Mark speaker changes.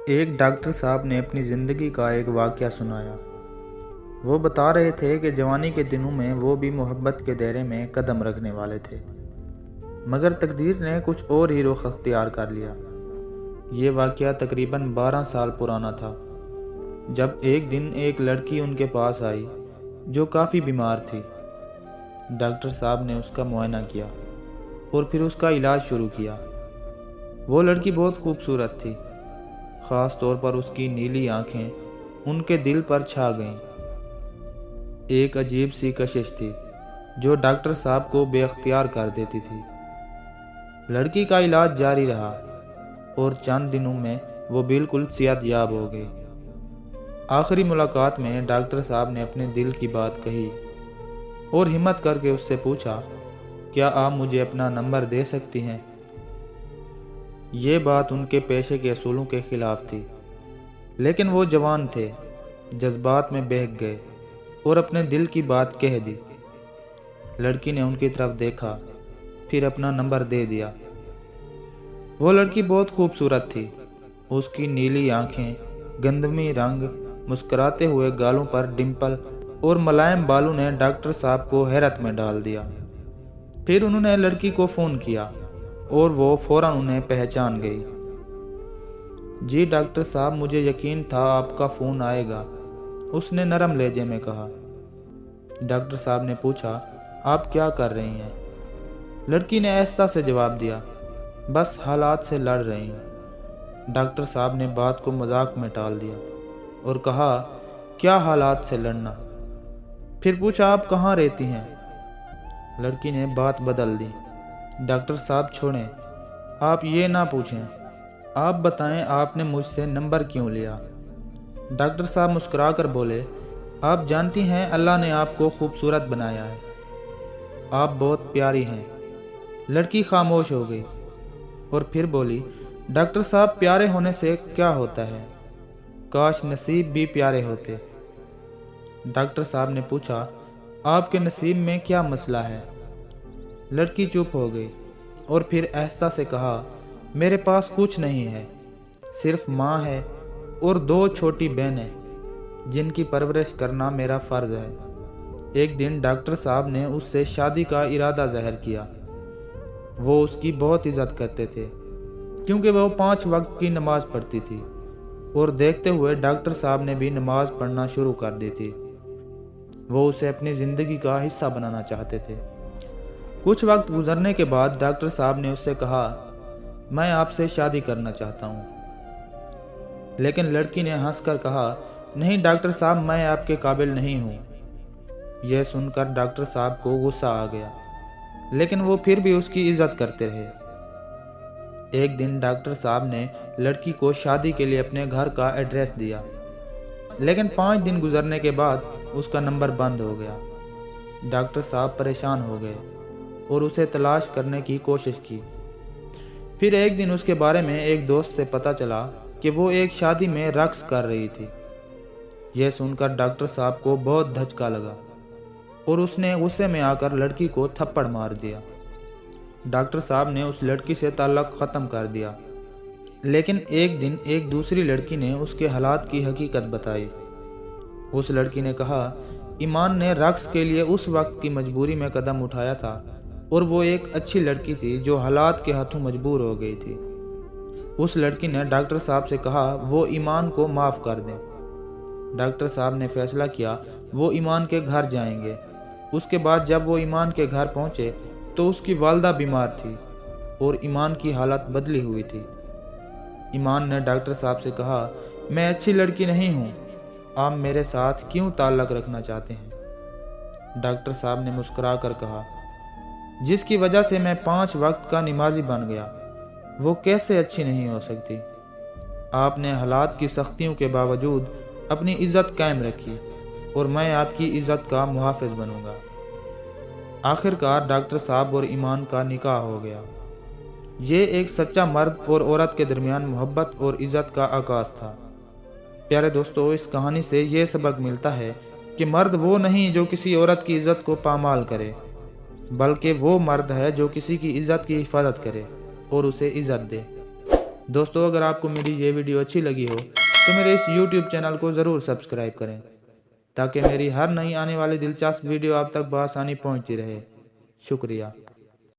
Speaker 1: ایک ڈاکٹر صاحب نے اپنی زندگی کا ایک واقعہ سنایا۔ وہ بتا رہے تھے کہ جوانی کے دنوں میں وہ بھی محبت کے دائرے میں قدم رکھنے والے تھے، مگر تقدیر نے کچھ اور ہی رخ اختیار کر لیا۔ یہ واقعہ تقریباً 12 سال پرانا تھا، جب ایک دن ایک لڑکی ان کے پاس آئی جو کافی بیمار تھی۔ ڈاکٹر صاحب نے اس کا معائنہ کیا اور پھر اس کا علاج شروع کیا۔ وہ لڑکی بہت خوبصورت تھی، خاص طور پر اس کی نیلی آنکھیں ان کے دل پر چھا گئیں۔ ایک عجیب سی کشش تھی جو ڈاکٹر صاحب کو بے اختیار کر دیتی تھی۔ لڑکی کا علاج جاری رہا اور چند دنوں میں وہ بالکل صحت یاب ہو گئی۔ آخری ملاقات میں ڈاکٹر صاحب نے اپنے دل کی بات کہی اور ہمت کر کے اس سے پوچھا، کیا آپ مجھے اپنا نمبر دے سکتی ہیں؟ یہ بات ان کے پیشے کے اصولوں کے خلاف تھی، لیکن وہ جوان تھے، جذبات میں بہہ گئے اور اپنے دل کی بات کہہ دی۔ لڑکی نے ان کی طرف دیکھا، پھر اپنا نمبر دے دیا۔ وہ لڑکی بہت خوبصورت تھی۔ اس کی نیلی آنکھیں، گندمی رنگ، مسکراتے ہوئے گالوں پر ڈمپل اور ملائم بالوں نے ڈاکٹر صاحب کو حیرت میں ڈال دیا۔ پھر انہوں نے لڑکی کو فون کیا اور وہ فوراً انہیں پہچان گئی۔ جی ڈاکٹر صاحب، مجھے یقین تھا آپ کا فون آئے گا، اس نے نرم لہجے میں کہا۔ ڈاکٹر صاحب نے پوچھا، آپ کیا کر رہی ہیں؟ لڑکی نے آہستہ سے جواب دیا، بس حالات سے لڑ رہی ہوں۔ ڈاکٹر صاحب نے بات کو مذاق میں ٹال دیا اور کہا، کیا حالات سے لڑنا؟ پھر پوچھا، آپ کہاں رہتی ہیں؟ لڑکی نے بات بدل دی، ڈاکٹر صاحب چھوڑیں، آپ یہ نہ پوچھیں، آپ بتائیں آپ نے مجھ سے نمبر کیوں لیا؟ ڈاکٹر صاحب مسکرا کر بولے، آپ جانتی ہیں اللہ نے آپ کو خوبصورت بنایا ہے، آپ بہت پیاری ہیں۔ لڑکی خاموش ہو گئی اور پھر بولی، ڈاکٹر صاحب پیارے ہونے سے کیا ہوتا ہے؟ کاش نصیب بھی پیارے ہوتے۔ ڈاکٹر صاحب نے پوچھا، آپ کے نصیب میں کیا مسئلہ ہے؟ لڑکی چپ ہو گئی اور پھر آہستہ سے کہا، میرے پاس کچھ نہیں ہے، صرف ماں ہے اور 2 چھوٹی بہنیں جن کی پرورش کرنا میرا فرض ہے۔ ایک دن ڈاکٹر صاحب نے اس سے شادی کا ارادہ ظاہر کیا۔ وہ اس کی بہت عزت کرتے تھے کیونکہ وہ 5 وقت کی نماز پڑھتی تھی اور دیکھتے ہوئے ڈاکٹر صاحب نے بھی نماز پڑھنا شروع کر دی تھی۔ وہ اسے اپنی زندگی کا حصہ بنانا چاہتے تھے۔ کچھ وقت گزرنے کے بعد ڈاکٹر صاحب نے اس سے کہا، میں آپ سے شادی کرنا چاہتا ہوں۔ لیکن لڑکی نے ہنس کر کہا، نہیں ڈاکٹر صاحب، میں آپ کے قابل نہیں ہوں۔ یہ سن کر ڈاکٹر صاحب کو غصہ آ گیا، لیکن وہ پھر بھی اس کی عزت کرتے رہے۔ ایک دن ڈاکٹر صاحب نے لڑکی کو شادی کے لیے اپنے گھر کا ایڈریس دیا، لیکن 5 دن گزرنے کے بعد اس کا نمبر بند ہو گیا۔ ڈاکٹر صاحب پریشان ہو گئے اور اسے تلاش کرنے کی کوشش کی۔ پھر ایک دن اس کے بارے میں ایک دوست سے پتہ چلا کہ وہ ایک شادی میں رقص کر رہی تھی۔ یہ سن کر ڈاکٹر صاحب کو بہت دھچکا لگا اور اس نے غصے میں آ کر لڑکی کو تھپڑ مار دیا۔ ڈاکٹر صاحب نے اس لڑکی سے تعلق ختم کر دیا، لیکن ایک دن ایک دوسری لڑکی نے اس کے حالات کی حقیقت بتائی۔ اس لڑکی نے کہا، ایمان نے رقص کے لیے اس وقت کی مجبوری میں قدم اٹھایا تھا اور وہ ایک اچھی لڑکی تھی جو حالات کے ہاتھوں مجبور ہو گئی تھی۔ اس لڑکی نے ڈاکٹر صاحب سے کہا وہ ایمان کو معاف کر دیں۔ ڈاکٹر صاحب نے فیصلہ کیا وہ ایمان کے گھر جائیں گے۔ اس کے بعد جب وہ ایمان کے گھر پہنچے تو اس کی والدہ بیمار تھی اور ایمان کی حالت بدلی ہوئی تھی۔ ایمان نے ڈاکٹر صاحب سے کہا، میں اچھی لڑکی نہیں ہوں، آپ میرے ساتھ کیوں تعلق رکھنا چاہتے ہیں؟ ڈاکٹر صاحب نے مسکرا کر کہا، جس کی وجہ سے میں 5 وقت کا نمازی بن گیا، وہ کیسے اچھی نہیں ہو سکتی؟ آپ نے حالات کی سختیوں کے باوجود اپنی عزت قائم رکھی اور میں آپ کی عزت کا محافظ بنوں گا۔ آخر کار ڈاکٹر صاحب اور ایمان کا نکاح ہو گیا۔ یہ ایک سچا مرد اور عورت کے درمیان محبت اور عزت کا آغاز تھا۔ پیارے دوستو، اس کہانی سے یہ سبق ملتا ہے کہ مرد وہ نہیں جو کسی عورت کی عزت کو پامال کرے، بلکہ وہ مرد ہے جو کسی کی عزت کی حفاظت کرے اور اسے عزت دے۔ دوستو اگر آپ کو میری یہ ویڈیو اچھی لگی ہو تو میرے اس YouTube چینل کو ضرور سبسکرائب کریں تاکہ میری ہر نئی آنے والی دلچسپ ویڈیو آپ تک بآسانی پہنچتی رہے۔ شکریہ۔